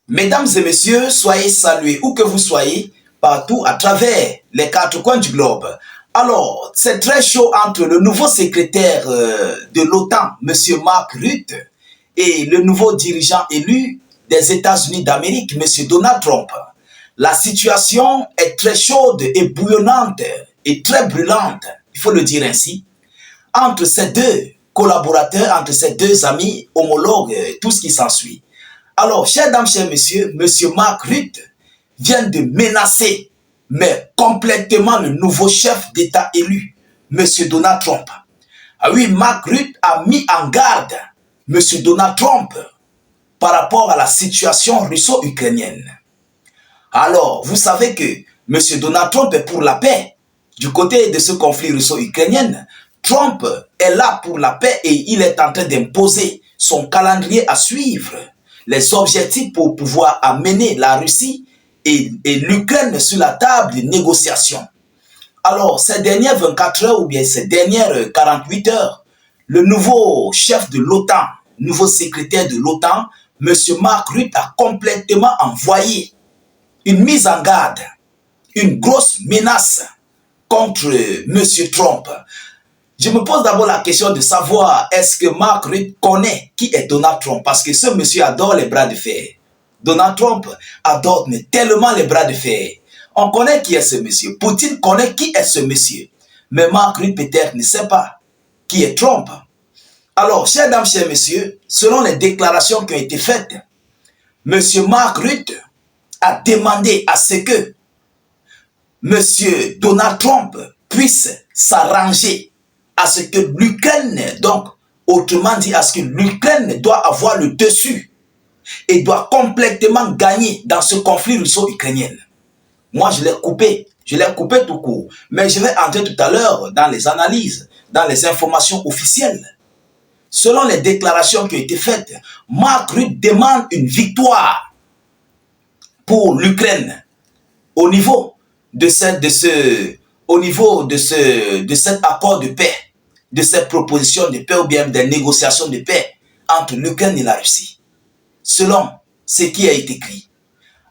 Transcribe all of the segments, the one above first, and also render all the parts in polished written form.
Mesdames et messieurs, soyez salués où que vous soyez, partout à travers les quatre coins du globe. Alors, c'est très chaud entre le nouveau secrétaire de l'OTAN, M. Mark Rutte, et le nouveau dirigeant élu des États-Unis d'Amérique, M. Donald Trump. La situation est très chaude et bouillonnante et très brûlante, il faut le dire ainsi, entre ces deux collaborateurs, entre ces deux amis, homologues, tout ce qui s'ensuit. Alors, chers dames, chers messieurs, M. Mark Rutte vient de menacer, mais complètement le nouveau chef d'État élu, M. Donald Trump. Ah oui, Mark Rutte a mis en garde M. Donald Trump par rapport à la situation russo-ukrainienne. Alors, vous savez que M. Donald Trump est pour la paix. Du côté de ce conflit russo-ukrainien, Trump est là pour la paix et il est en train d'imposer son calendrier à suivre, les objectifs pour pouvoir amener la Russie et l'Ukraine sur la table de négociation. Alors, ces dernières 24 heures ou bien ces dernières 48 heures, le nouveau chef de l'OTAN, nouveau secrétaire de l'OTAN, M. Mark Rutte a complètement envoyé une mise en garde, une grosse menace contre M. Trump. Je me pose d'abord la question de savoir est-ce que Mark Rutte connaît qui est Donald Trump, parce que ce monsieur adore les bras de fer. Donald Trump adore tellement les bras de fer. On connaît qui est ce monsieur. Poutine connaît qui est ce monsieur. Mais Mark Rutte peut-être ne sait pas qui est Trump. Alors, chers dames, chers messieurs, selon les déclarations qui ont été faites, M. Mark Rutte a demandé à ce que M. Donald Trump puisse s'arranger à ce que l'Ukraine, donc autrement dit à ce que l'Ukraine doit avoir le dessus et doit complètement gagner dans ce conflit russo-ukrainien. Moi, je l'ai coupé tout court, mais je vais entrer tout à l'heure dans les analyses, dans les informations officielles. Selon les déclarations qui ont été faites, Mark Rutte demande une victoire pour l'Ukraine au niveau de cet accord de paix, de cette proposition de paix ou bien des négociations de paix entre l'Ukraine et la Russie, selon ce qui a été écrit.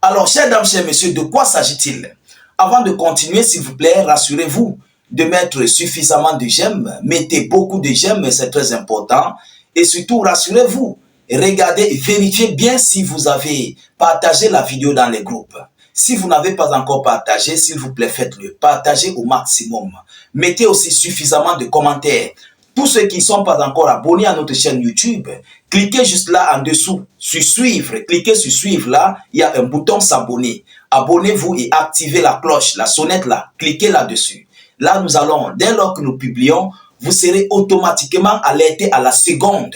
Alors, chers dames, chers messieurs, de quoi s'agit-il? Avant de continuer, s'il vous plaît, rassurez-vous de mettre suffisamment de j'aime. Mettez beaucoup de j'aime, c'est très important. Et surtout, rassurez-vous, regardez et vérifiez bien si vous avez partagé la vidéo dans les groupes. Si vous n'avez pas encore partagé, s'il vous plaît, faites-le. Partagez au maximum. Mettez aussi suffisamment de commentaires. Tous ceux qui ne sont pas encore abonnés à notre chaîne YouTube, cliquez juste là en dessous, sur suivre. Cliquez sur suivre là, il y a un bouton s'abonner. Abonnez-vous et activez la cloche, la sonnette là. Cliquez là-dessus. Là, nous allons, dès lors que nous publions, vous serez automatiquement alerté à la seconde.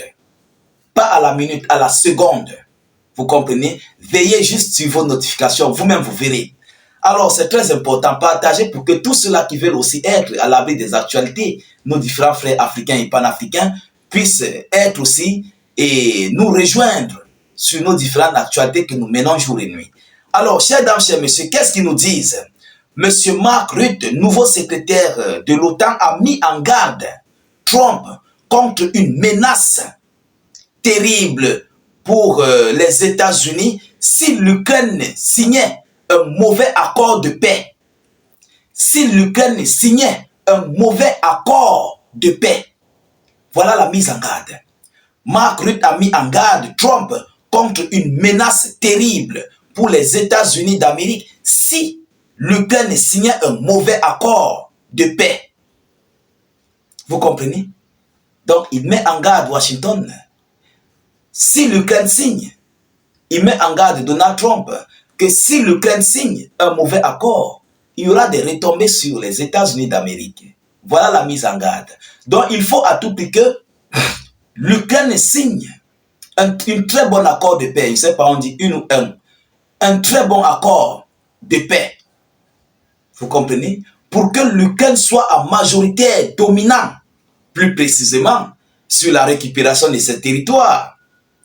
Pas à la minute, à la seconde. Vous comprenez? Veillez juste sur vos notifications, vous-même vous verrez. Alors c'est très important, partagez pour que tous ceux-là qui veulent aussi être à l'abri des actualités, nos différents frères africains et panafricains, puissent être aussi et nous rejoindre sur nos différentes actualités que nous menons jour et nuit. Alors, chers dames, chers messieurs, qu'est-ce qu'ils nous disent? Monsieur Mark Rutte, nouveau secrétaire de l'OTAN, a mis en garde Trump contre une menace terrible pour les États-Unis si l'Ukraine signait un mauvais accord de paix. Si l'Ukraine signait un mauvais accord de paix. Voilà la mise en garde. Mark Rutte a mis en garde Trump contre une menace terrible pour les États-Unis d'Amérique si l'Ukraine signait un mauvais accord de paix. Vous comprenez? Donc, il met en garde Washington. Si l'Ukraine signe, il met en garde Donald Trump que si l'Ukraine signe un mauvais accord, il y aura des retombées sur les États-Unis d'Amérique. Voilà la mise en garde. Donc, il faut à tout prix que l'Ukraine signe un très bon accord de paix. Je ne sais pas, on dit une ou un. Un très bon accord de paix. Vous comprenez? Pour que l'Ukraine soit en majorité dominant, plus précisément, sur la récupération de ces territoires.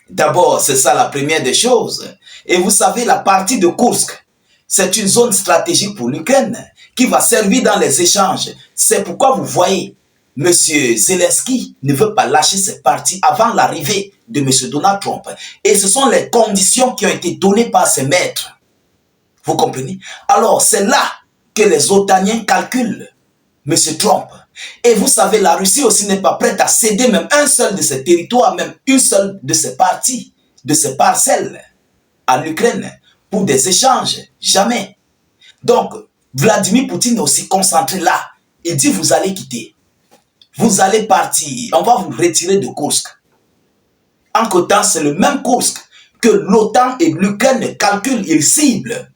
D'abord, c'est ça la première des choses. Et vous savez, la partie de Kursk, c'est une zone stratégique pour l'Ukraine qui va servir dans les échanges. C'est pourquoi vous voyez M. Zelensky ne veut pas lâcher ses partis avant l'arrivée de M. Donald Trump. Et ce sont les conditions qui ont été données par ses maîtres. Vous comprenez? Alors, c'est là que les Otaniens calculent M. Trump. Et vous savez, la Russie aussi n'est pas prête à céder même un seul de ses territoires, même une seule de ses parties, de ses parcelles à l'Ukraine pour des échanges. Jamais. Donc, Vladimir Poutine est aussi concentré là. Il dit, vous allez quitter. Vous allez partir. On va vous retirer de Kursk. En temps, c'est le même Kursk que l'OTAN et l'Ukraine calculent, ils ciblent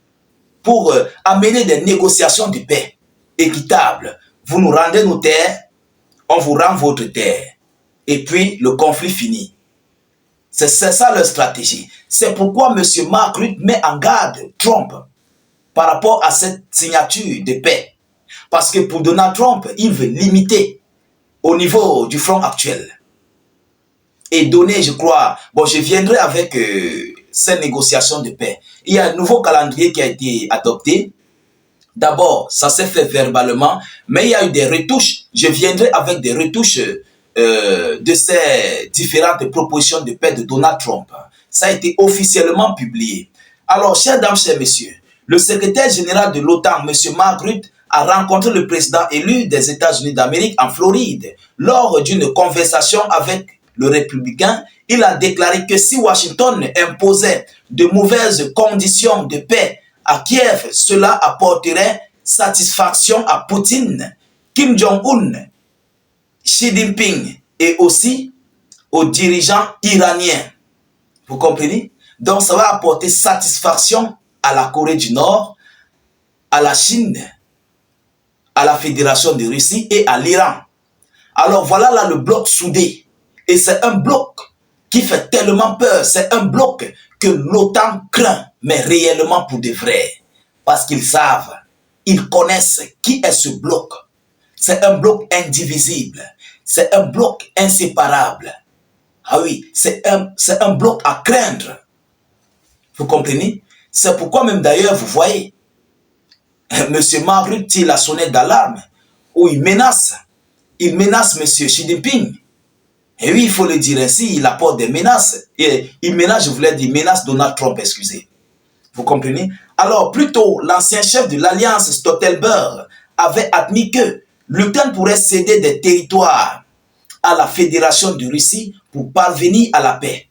pour amener des négociations de paix équitables. Vous nous rendez nos terres, on vous rend votre terre. Et puis, le conflit finit. C'est ça leur stratégie. C'est pourquoi M. Mark Rutte met en garde Trump par rapport à cette signature de paix. Parce que pour Donald Trump, il veut limiter au niveau du front actuel. Et donner, je crois, bon, je viendrai avec ces négociations de paix. Il y a un nouveau calendrier qui a été adopté. D'abord, ça s'est fait verbalement, mais il y a eu des retouches. Je viendrai avec des retouches de ces différentes propositions de paix de Donald Trump. Ça a été officiellement publié. Alors, chers dames, chers messieurs, le secrétaire général de l'OTAN, M. Mark Rutte, a rencontré le président élu des États-Unis d'Amérique en Floride. Lors d'une conversation avec le républicain, il a déclaré que si Washington imposait de mauvaises conditions de paix à Kiev, cela apporterait satisfaction à Poutine, Kim Jong-un, Xi Jinping et aussi aux dirigeants iraniens. Vous comprenez? Donc ça va apporter satisfaction à la Corée du Nord, à la Chine, à la Fédération de Russie et à l'Iran. Alors voilà là le bloc soudé. Et c'est un bloc qui fait tellement peur. C'est un bloc que l'OTAN craint, mais réellement pour de vrai. Parce qu'ils savent, ils connaissent qui est ce bloc. C'est un bloc indivisible. C'est un bloc inséparable. Ah oui, c'est un bloc à craindre. Vous comprenez? C'est pourquoi même d'ailleurs, vous voyez, M. Mark Rutte tire la sonnette d'alarme où il menace M. Xi Jinping. Et oui, il faut le dire ainsi, il apporte des menaces. Et il menace, je voulais dire, menace Donald Trump, excusez. Vous comprenez? Alors, plutôt, l'ancien chef de l'Alliance, Stoltenberg, avait admis que l'Ukraine pourrait céder des territoires à la Fédération de Russie pour parvenir à la paix.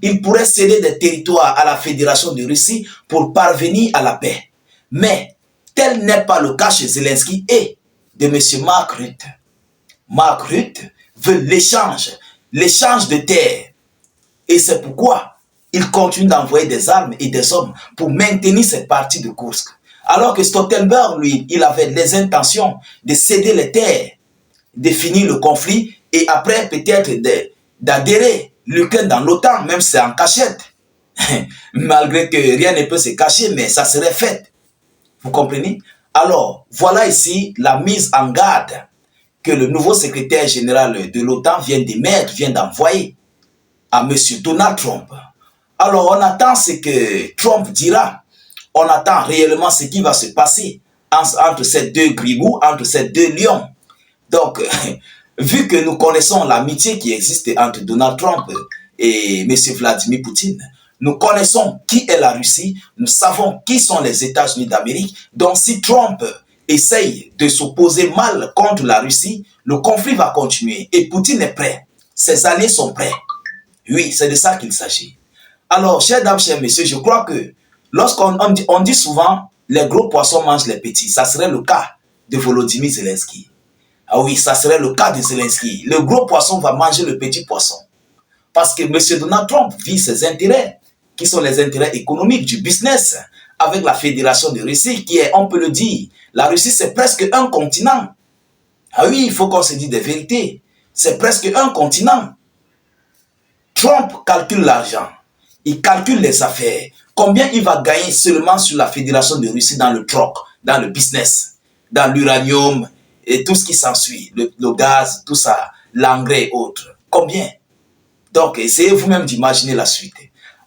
Il pourrait céder des territoires à la Fédération de Russie pour parvenir à la paix. Mais tel n'est pas le cas chez Zelensky et de M. Mark Rutte. Mark Rutte veut l'échange de terre. Et c'est pourquoi il continue d'envoyer des armes et des hommes pour maintenir cette partie de Kursk. Alors que Stoltenberg, lui, il avait les intentions de céder les terres, de finir le conflit et après peut-être d'adhérer l'Ukraine dans l'OTAN, même si c'est en cachette. Malgré que rien ne peut se cacher, mais ça serait fait. Vous comprenez? Alors, voilà ici la mise en garde que le nouveau secrétaire général de l'OTAN vient d'émettre, vient d'envoyer à M. Donald Trump. Alors, on attend ce que Trump dira. On attend réellement ce qui va se passer entre ces deux gribouts, entre ces deux lions. Donc, vu que nous connaissons l'amitié qui existe entre Donald Trump et M. Vladimir Poutine, nous connaissons qui est la Russie, nous savons qui sont les États-Unis d'Amérique. Donc, si Trump essaye de s'opposer mal contre la Russie, le conflit va continuer. Et Poutine est prêt. Ses alliés sont prêts. Oui, c'est de ça qu'il s'agit. Alors, chers dames, chers messieurs, je crois que lorsqu'on dit souvent les gros poissons mangent les petits, ça serait le cas de Volodymyr Zelensky. Ah oui, ça serait le cas de Zelensky. Le gros poisson va manger le petit poisson. Parce que M. Donald Trump vit ses intérêts, qui sont les intérêts économiques du business, avec la Fédération de Russie, qui est, on peut le dire, la Russie c'est presque un continent. Ah oui, il faut qu'on se dise des vérités. C'est presque un continent. Trump calcule l'argent. Il calcule les affaires. Combien il va gagner seulement sur la Fédération de Russie dans le troc, dans le business, dans l'uranium et tout ce qui s'ensuit, le gaz, tout ça, l'engrais et autres. Combien? Donc, essayez vous-même d'imaginer la suite.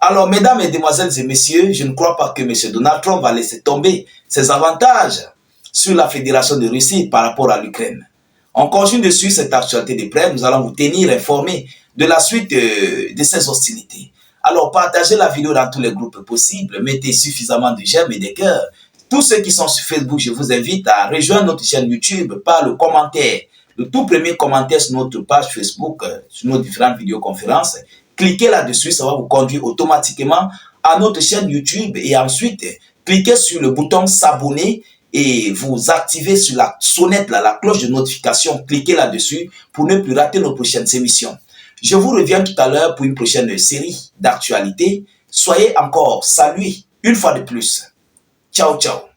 Alors, mesdames, mesdemoiselles et messieurs, je ne crois pas que M. Donald Trump va laisser tomber ses avantages sur la Fédération de Russie par rapport à l'Ukraine. On continue de suivre cette actualité de près. Nous allons vous tenir informés de la suite de ces hostilités. Alors, partagez la vidéo dans tous les groupes possibles. Mettez suffisamment de j'aime et de cœurs. Tous ceux qui sont sur Facebook, je vous invite à rejoindre notre chaîne YouTube par le commentaire. Le tout premier commentaire sur notre page Facebook, sur nos différentes vidéoconférences. Cliquez là-dessus, ça va vous conduire automatiquement à notre chaîne YouTube. Et ensuite, cliquez sur le bouton s'abonner et vous activez sur la sonnette, là, la cloche de notification. Cliquez là-dessus pour ne plus rater nos prochaines émissions. Je vous reviens tout à l'heure pour une prochaine série d'actualités. Soyez encore salués une fois de plus. Ciao, ciao.